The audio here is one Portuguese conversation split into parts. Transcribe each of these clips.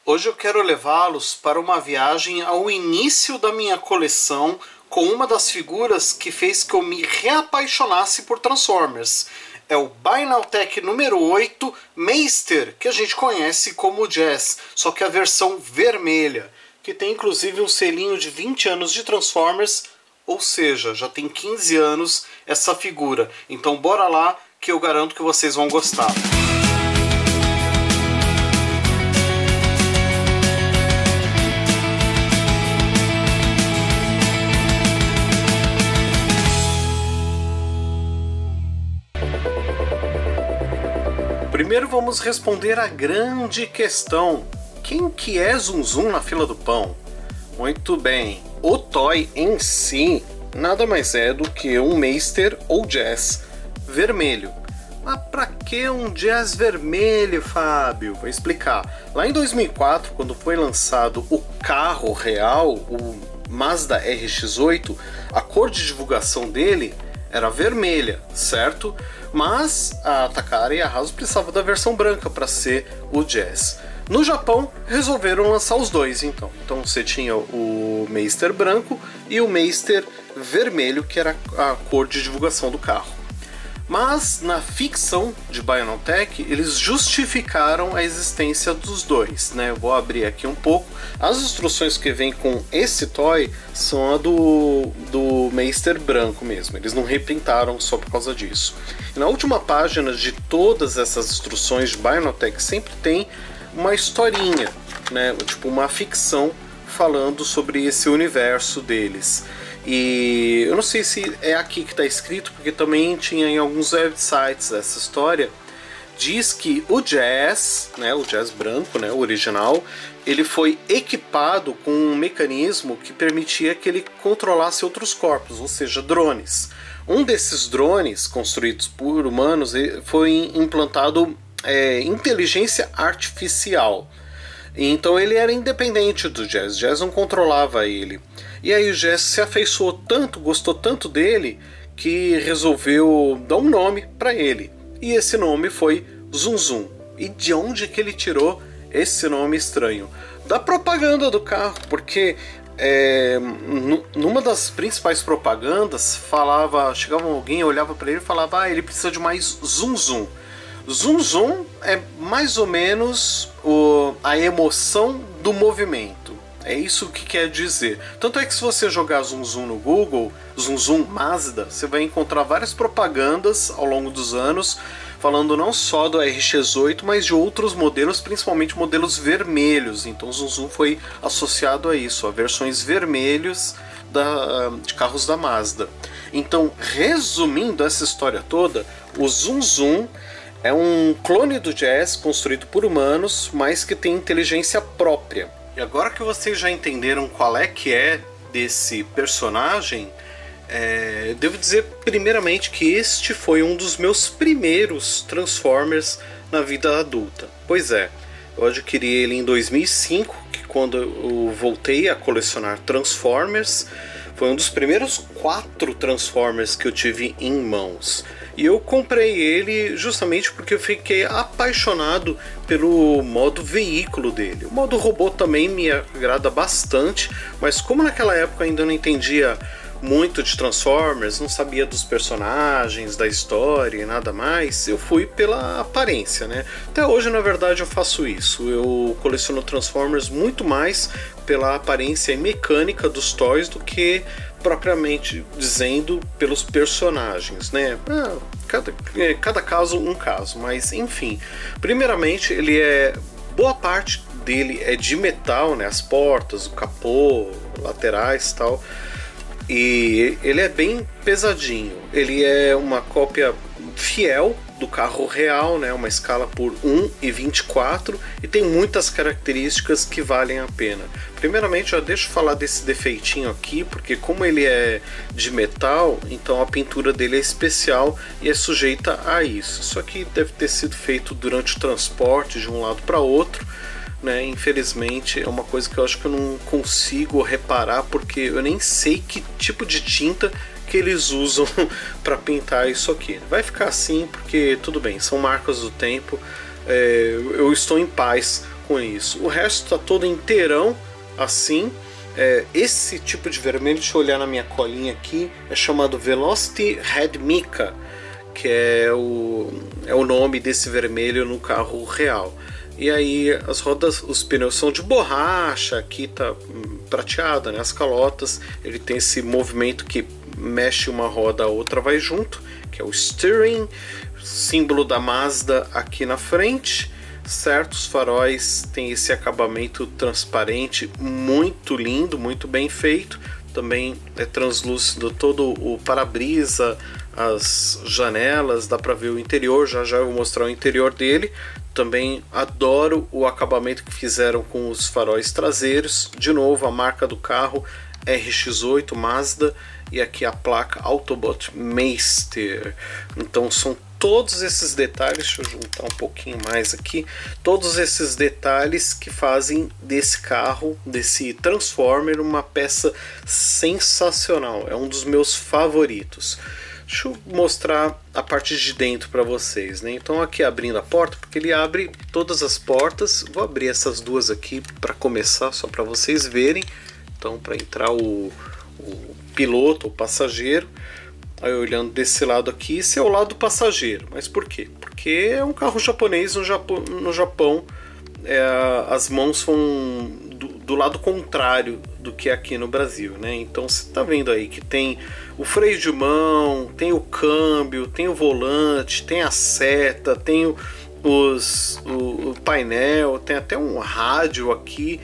Hoje eu quero levá-los para uma viagem ao início da minha coleção com uma das figuras que fez que eu me reapaixonasse por Transformers. É o Bainaltech número 8 Meister, que a gente conhece como Jazz, só que a versão vermelha, que tem inclusive um selinho de 20 anos de Transformers, ou seja, já tem 15 anos essa figura. Então bora lá que eu garanto que vocês vão gostar. Primeiro vamos responder a grande questão: quem que é Zum Zum na fila do pão? Muito bem, o toy em si nada mais é do que um Meister ou Jazz vermelho. Mas pra que um Jazz vermelho, Fábio? Vou explicar. Lá em 2004, quando foi lançado o carro real, o Mazda RX-8, a cor de divulgação dele era vermelha, certo? Mas a Takara e a Hasbro precisavam da versão branca para ser o Jazz. No Japão, resolveram lançar os dois, então. Então você tinha o Meister branco e o Meister vermelho, que era a cor de divulgação do carro. Mas na ficção de Bainaltech, eles justificaram a existência dos dois, né? Eu vou abrir aqui um pouco. As instruções que vêm com esse toy são a do Meister branco mesmo. Eles não reprintaram só por causa disso. E na última página de todas essas instruções de Bainaltech sempre tem uma historinha, né? Tipo uma ficção falando sobre esse universo deles. E eu não sei se é aqui que está escrito, porque também tinha em alguns websites essa história. Diz que o Jazz, né, o Jazz branco, né, o original, ele foi equipado com um mecanismo que permitia que ele controlasse outros corpos, ou seja, drones. Um desses drones, construídos por humanos, foi implantado inteligência artificial. Então ele era independente do Jazz, o Jazz não controlava ele. E aí o Jazz se afeiçoou tanto, gostou tanto dele, que resolveu dar um nome para ele. E esse nome foi Zum Zum. E de onde que ele tirou esse nome estranho? Da propaganda do carro, porque numa das principais propagandas chegava alguém, olhava para ele e falava: ele precisa de mais Zum Zum. Zum Zum é mais ou menos a emoção do movimento. É isso que quer dizer. Tanto é que se você jogar Zum Zum no Google, Zum Zum Mazda, você vai encontrar várias propagandas ao longo dos anos, falando não só do RX-8, mas de outros modelos, principalmente modelos vermelhos. Então Zum Zum foi associado a isso, a versões vermelhas de carros da Mazda. Então, resumindo essa história toda, o Zum Zum é um clone do Jazz construído por humanos, mas que tem inteligência própria. E agora que vocês já entenderam qual é que é desse personagem, devo dizer primeiramente que este foi um dos meus primeiros Transformers na vida adulta. Pois é, eu adquiri ele em 2005, que quando eu voltei a colecionar Transformers, foi um dos primeiros 4 Transformers que eu tive em mãos. E eu comprei ele justamente porque eu fiquei apaixonado pelo modo veículo dele. O modo robô também me agrada bastante, mas como naquela época ainda não entendia muito de Transformers, não sabia dos personagens, da história e nada mais, eu fui pela aparência, né? Até hoje, na verdade, eu faço isso. Eu coleciono Transformers muito mais pela aparência e mecânica dos toys do que propriamente dizendo pelos personagens, né? Cada caso um caso, mas enfim. Primeiramente, boa parte dele é de metal, né? As portas, o capô, laterais e tal. E ele é bem pesadinho. Ele é uma cópia fiel do carro real, né? Uma escala por 1:24, e tem muitas características que valem a pena. Primeiramente, já deixa eu falar desse defeitinho aqui, porque como ele é de metal, então a pintura dele é especial e é sujeita a isso. Isso aqui deve ter sido feito durante o transporte de um lado para outro, né? Infelizmente é uma coisa que eu acho que eu não consigo reparar, porque eu nem sei que tipo de tinta que eles usam para pintar isso aqui. Vai ficar assim porque tudo bem, são marcas do tempo. Eu estou em paz com isso. O resto tá todo inteirão assim. Esse tipo de vermelho, deixa eu olhar na minha colinha aqui, é chamado Velocity Red Mica, que é o nome desse vermelho no carro real. E aí as rodas, os pneus são de borracha, aqui tá prateada, né? As calotas, ele tem esse movimento que mexe uma roda, a outra vai junto, que é o steering, símbolo da Mazda aqui na frente. Certos faróis tem esse acabamento transparente muito lindo, muito bem feito. Também é translúcido todo o para-brisa, as janelas, dá para ver o interior. Já eu vou mostrar o interior dele. Também adoro o acabamento que fizeram com os faróis traseiros. De novo, a marca do carro RX-8 Mazda e aqui a placa Autobot Meister. Então são todos esses detalhes, deixa eu juntar um pouquinho mais aqui, todos esses detalhes que fazem desse carro, desse Transformer, uma peça sensacional. É um dos meus favoritos. Deixa eu mostrar a parte de dentro para vocês, né? Então aqui abrindo a porta, porque ele abre todas as portas. Vou abrir essas duas aqui para começar, só para vocês verem. Então, para entrar o piloto, o passageiro. Aí olhando desse lado aqui, esse é o lado passageiro. Mas por quê? Porque é um carro japonês. No Japão, as mãos vão do lado contrário do que é aqui no Brasil, né? Então você está vendo aí que tem o freio de mão, tem o câmbio, tem o volante, tem a seta, tem o painel, tem até um rádio aqui.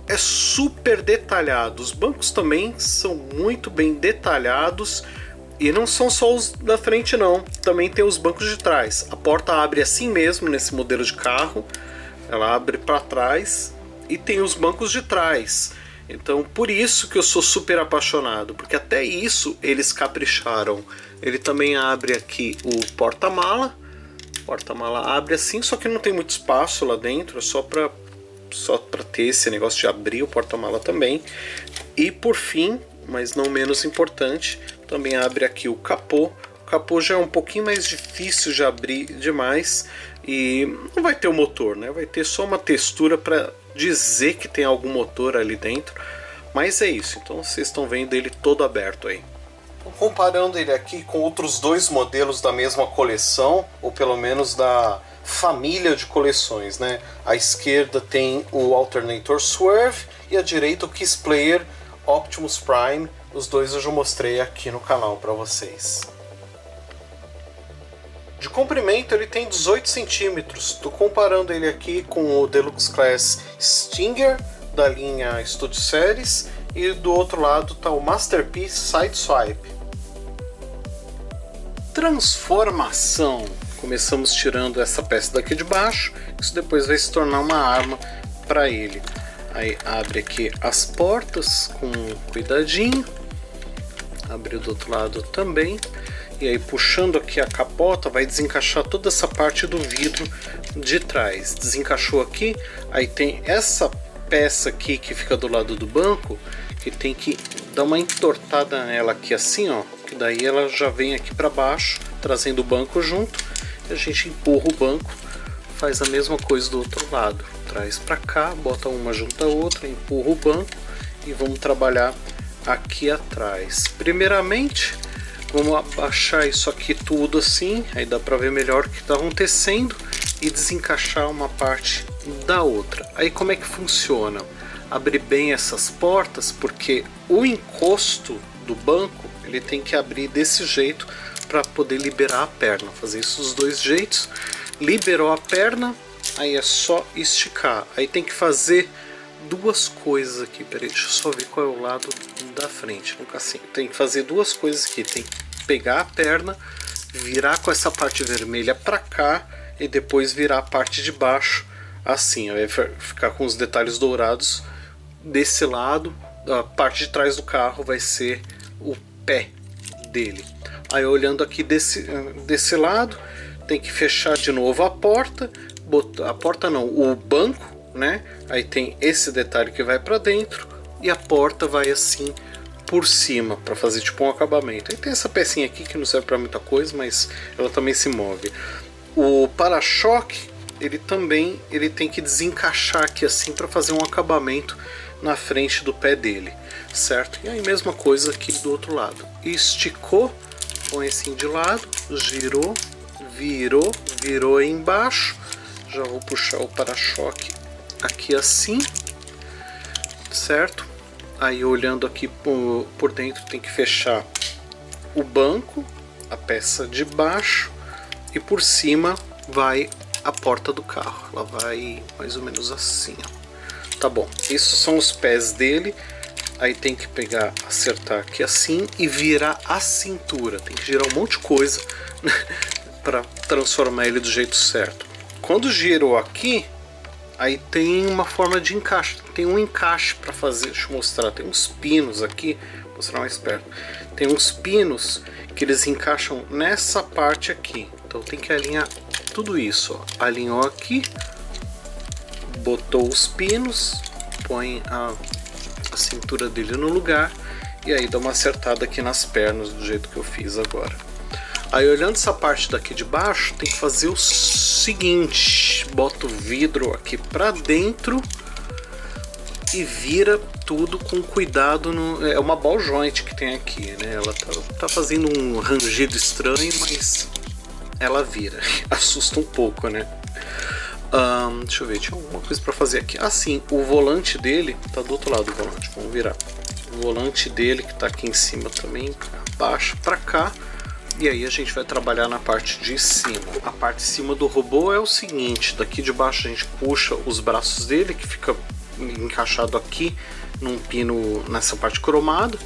É super detalhado. Os bancos também são muito bem detalhados. E não são só os da frente não, também tem os bancos de trás. A porta abre assim mesmo nesse modelo de carro, ela abre para trás e tem os bancos de trás. Então por isso que eu sou super apaixonado, porque até isso eles capricharam. Ele também abre aqui o porta-mala. O porta-mala abre assim, só que não tem muito espaço lá dentro, é só para ter esse negócio de abrir o porta-mala também. E por fim, mas não menos importante, também abre aqui o capô. O capô já é um pouquinho mais difícil de abrir demais e não vai ter o motor, né? Vai ter só uma textura para dizer que tem algum motor ali dentro, mas é isso. Então vocês estão vendo ele todo aberto aí. Então, comparando ele aqui com outros dois modelos da mesma coleção, ou pelo menos da família de coleções, né? À esquerda tem o Alternator Swerve e à direita o Kiss Player Optimus Prime. Os dois eu já mostrei aqui no canal para vocês. De comprimento ele tem 18 centímetros. Estou comparando ele aqui com o Deluxe Class Stinger da linha Studio Series e do outro lado está o Masterpiece Sideswipe. Transformação. Começamos tirando essa peça daqui de baixo. Isso depois vai se tornar uma arma para ele. Aí abre aqui as portas com cuidadinho. Abre do outro lado também. E aí puxando aqui a capota vai desencaixar toda essa parte do vidro de trás. Desencaixou aqui. Aí tem essa peça aqui que fica do lado do banco, que tem que dar uma entortada nela aqui assim, ó. Que daí ela já vem aqui para baixo, trazendo o banco junto. E a gente empurra o banco. Faz a mesma coisa do outro lado. Traz para cá, bota uma junto à outra, empurra o banco e vamos trabalhar aqui atrás. Primeiramente, vamos abaixar isso aqui tudo assim, aí dá para ver melhor o que está acontecendo e desencaixar uma parte da outra. Aí como é que funciona? Abre bem essas portas, porque o encosto do banco ele tem que abrir desse jeito para poder liberar a perna. Fazer isso dos dois jeitos. Liberou a perna, aí é só esticar. Aí tem que fazer duas coisas aqui. Peraí, deixa eu só ver qual é o lado da frente. Nunca assim. Tem que fazer duas coisas aqui. Tem que pegar a perna, virar com essa parte vermelha para cá e depois virar a parte de baixo assim. Vai ficar com os detalhes dourados desse lado. A parte de trás do carro vai ser o pé dele. Aí olhando aqui desse lado, tem que fechar de novo a porta, o banco, né? Aí tem esse detalhe que vai para dentro e a porta vai assim por cima para fazer tipo um acabamento. Aí tem essa pecinha aqui que não serve para muita coisa, mas ela também se move. O para-choque ele também tem que desencaixar aqui assim para fazer um acabamento na frente do pé dele, certo? E aí mesma coisa aqui do outro lado. Esticou, põe assim de lado, girou, virou aí embaixo. Já vou puxar o para-choque aqui assim, certo? Aí olhando aqui por dentro tem que fechar o banco, a peça de baixo, e por cima vai a porta do carro. Ela vai mais ou menos assim, ó. Tá bom, esses são os pés dele. Aí tem que pegar, acertar aqui assim e virar a cintura. Tem que girar um monte de coisa para transformar ele do jeito certo. Quando girou aqui, aí tem uma forma de encaixe. Tem um encaixe para fazer. Deixa eu mostrar. Tem uns pinos aqui. Vou mostrar mais perto. Tem uns pinos que eles encaixam nessa parte aqui. Então tem que alinhar tudo isso, ó. Alinhou aqui, botou os pinos, põe a cintura dele no lugar e aí dá uma acertada aqui nas pernas do jeito que eu fiz agora. Aí olhando essa parte daqui de baixo, tem que fazer o seguinte: bota o vidro aqui para dentro e vira tudo com cuidado. É uma ball joint que tem aqui, né? Ela tá fazendo um rangido estranho, mas ela vira. Assusta um pouco, né? Deixa eu ver, tinha alguma coisa para fazer aqui. Sim, o volante dele tá do outro lado do volante. Vamos virar. O volante dele que tá aqui em cima também, abaixa para cá. E aí a gente vai trabalhar na parte de cima. A parte de cima do robô é o seguinte: daqui de baixo a gente puxa os braços dele, que fica encaixado aqui num pino nessa parte cromada.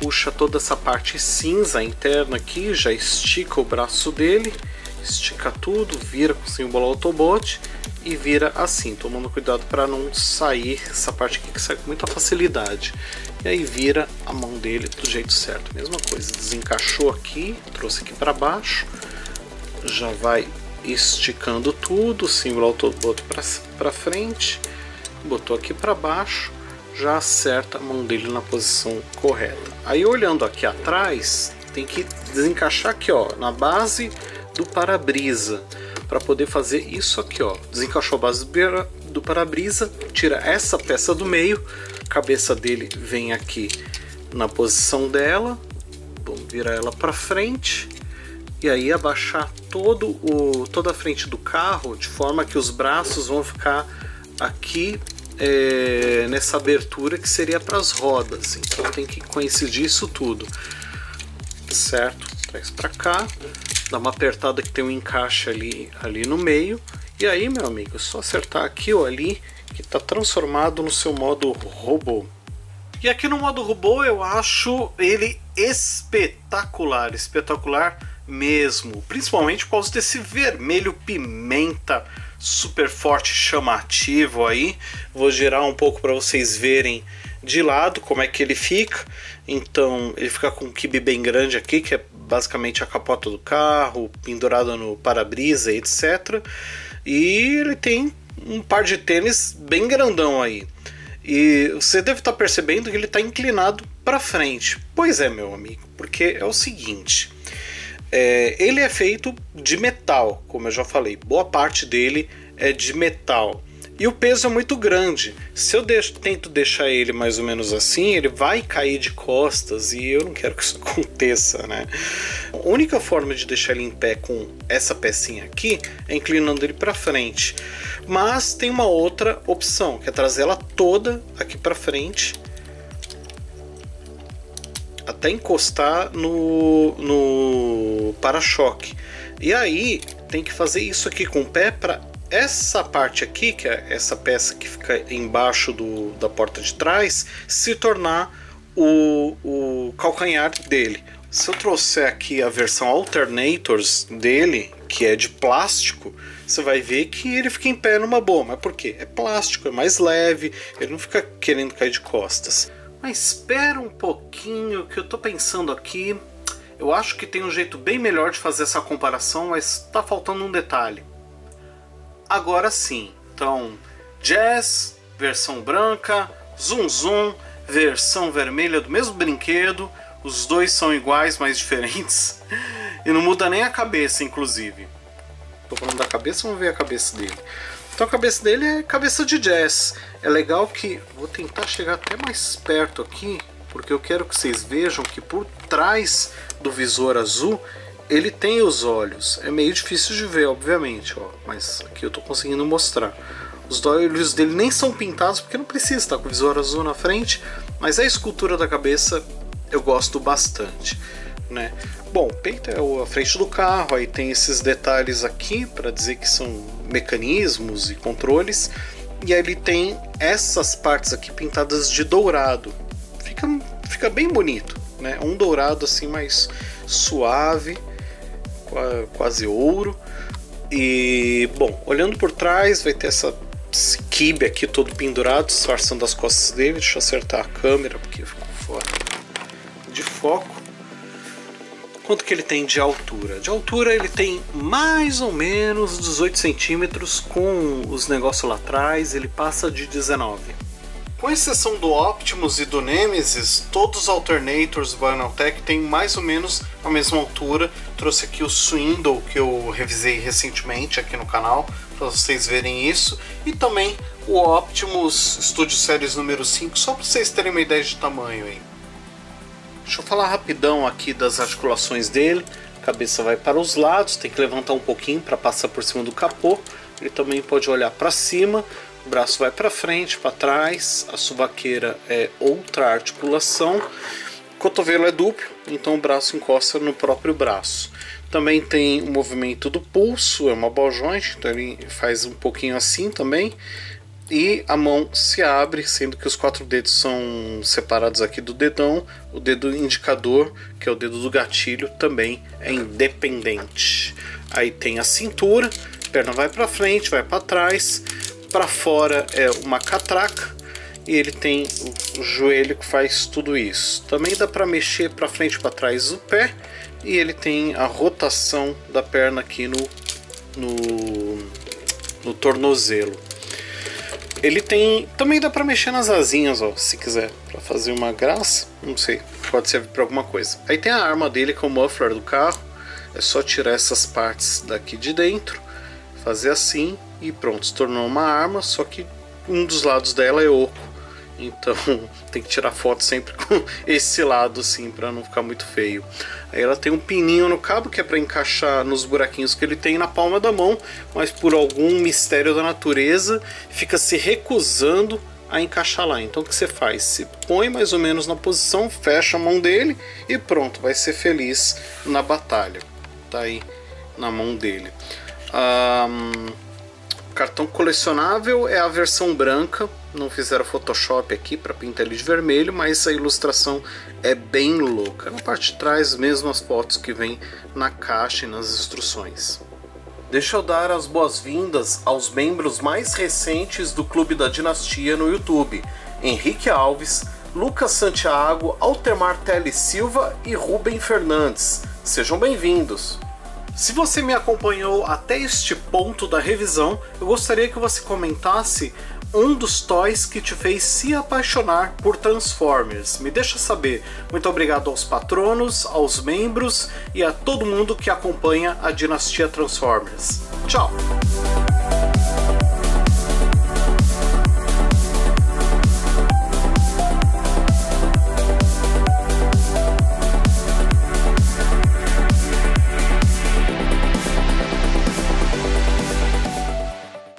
Puxa toda essa parte cinza interna aqui, já estica o braço dele, estica tudo, vira com o símbolo Autobot e vira assim, tomando cuidado para não sair essa parte aqui que sai com muita facilidade. E aí vira a mão dele do jeito certo, mesma coisa, desencaixou aqui, trouxe aqui para baixo, já vai esticando tudo, o símbolo Autobot para frente, botou aqui para baixo, já acerta a mão dele na posição correta. Aí olhando aqui atrás, tem que desencaixar aqui, ó, na base do para-brisa, para poder fazer isso aqui, ó. Desencaixou a base do para-brisa, tira essa peça do meio, a cabeça dele vem aqui na posição dela, vamos virar ela para frente e aí abaixar toda a frente do carro de forma que os braços vão ficar aqui nessa abertura que seria para as rodas. Então tem que coincidir isso tudo, certo? Traz para cá, dá uma apertada que tem um encaixe ali no meio, e aí, meu amigo, é só acertar aqui ou ali que está transformado no seu modo robô. E aqui no modo robô eu acho ele espetacular, espetacular mesmo, principalmente por causa desse vermelho pimenta super forte, chamativo aí. Vou girar um pouco para vocês verem de lado como é que ele fica. Então ele fica com um quibe bem grande aqui, que é basicamente a capota do carro, pendurada no para-brisa, etc. E ele tem um par de tênis bem grandão aí. E você deve estar percebendo que ele está inclinado para frente. Pois é, meu amigo, porque é o seguinte: ele é feito de metal, como eu já falei, boa parte dele é de metal. E o peso é muito grande. Se eu tento deixar ele mais ou menos assim, ele vai cair de costas e eu não quero que isso aconteça, né? A única forma de deixar ele em pé com essa pecinha aqui é inclinando ele para frente. Mas tem uma outra opção, que é trazer ela toda aqui para frente, até encostar no para-choque. E aí tem que fazer isso aqui com o pé para essa parte aqui, que é essa peça que fica embaixo da porta de trás, se tornar o calcanhar dele. Se eu trouxer aqui a versão Alternators dele, que é de plástico, você vai ver que ele fica em pé numa boa. Mas por quê? É plástico, é mais leve, ele não fica querendo cair de costas. Mas espera um pouquinho, que eu tô pensando aqui. Eu acho que tem um jeito bem melhor de fazer essa comparação, mas tá faltando um detalhe. Agora sim, então, Jazz, versão branca, Zum Zum, versão vermelha do mesmo brinquedo, os dois são iguais, mas diferentes, e não muda nem a cabeça, inclusive. Tô falando da cabeça, vamos ver a cabeça dele. Então a cabeça dele é cabeça de jazz. É legal que... Vou tentar chegar até mais perto aqui, porque eu quero que vocês vejam que por trás do visor azul ele tem os olhos. É meio difícil de ver, obviamente, ó, mas aqui eu tô conseguindo mostrar. Os olhos dele nem são pintados, porque não precisa estar com o visor azul na frente, mas a escultura da cabeça eu gosto bastante, né? Bom, o peito é a frente do carro, aí tem esses detalhes aqui para dizer que são mecanismos e controles, e aí ele tem essas partes aqui pintadas de dourado. Fica bem bonito, né? Um dourado assim mais suave, quase ouro. E bom, olhando por trás vai ter esse quibe aqui todo pendurado, disfarçando as costas dele. Deixa eu acertar a câmera porque ficou fora de foco. Quanto que ele tem de altura? De altura ele tem mais ou menos 18 centímetros, com os negócios lá atrás ele passa de 19. Com exceção do Optimus e do Nemesis, todos os Alternators do Battletech têm mais ou menos a mesma altura. Trouxe aqui o Swindle, que eu revisei recentemente aqui no canal, para vocês verem isso. E também o Optimus Studio Series número 5, só para vocês terem uma ideia de tamanho aí. Deixa eu falar rapidão aqui das articulações dele. A cabeça vai para os lados, tem que levantar um pouquinho para passar por cima do capô. Ele também pode olhar para cima. O braço vai para frente, para trás, a suvaqueira é outra articulação, o cotovelo é duplo, então o braço encosta no próprio braço. Também tem o movimento do pulso, é uma ball joint, então ele faz um pouquinho assim também. E a mão se abre, sendo que os 4 dedos são separados aqui do dedão. O dedo indicador, que é o dedo do gatilho, também é independente. Aí tem a cintura, a perna vai para frente, vai para trás. Para fora é uma catraca e ele tem o joelho que faz tudo isso. Também dá para mexer para frente e para trás o pé, e ele tem a rotação da perna aqui no tornozelo. Ele tem, também dá para mexer nas asinhas, ó, se quiser, para fazer uma graça, não sei, pode servir para alguma coisa. Aí tem a arma dele, que é o muffler do carro. É só tirar essas partes daqui de dentro, fazer assim e pronto, se tornou uma arma, só que um dos lados dela é oco, então tem que tirar foto sempre com esse lado assim, para não ficar muito feio. Aí ela tem um pininho no cabo que é para encaixar nos buraquinhos que ele tem na palma da mão, mas por algum mistério da natureza fica se recusando a encaixar lá. Então o que você faz? Você põe mais ou menos na posição, fecha a mão dele e pronto, vai ser feliz na batalha. Tá aí na mão dele. Cartão colecionável é a versão branca, não fizeram Photoshop aqui para pintar ele de vermelho, mas a ilustração é bem louca. Na parte de trás, mesmo as fotos que vem na caixa e nas instruções. Deixa eu dar as boas-vindas aos membros mais recentes do Clube da Dinastia no YouTube: Henrique Alves, Lucas Santiago, Altemar Teles Silva e Rubem Fernandes. Sejam bem-vindos! Se você me acompanhou até este ponto da revisão, eu gostaria que você comentasse um dos toys que te fez se apaixonar por Transformers. Me deixa saber. Muito obrigado aos patronos, aos membros e a todo mundo que acompanha a Dinastia Transformers. Tchau!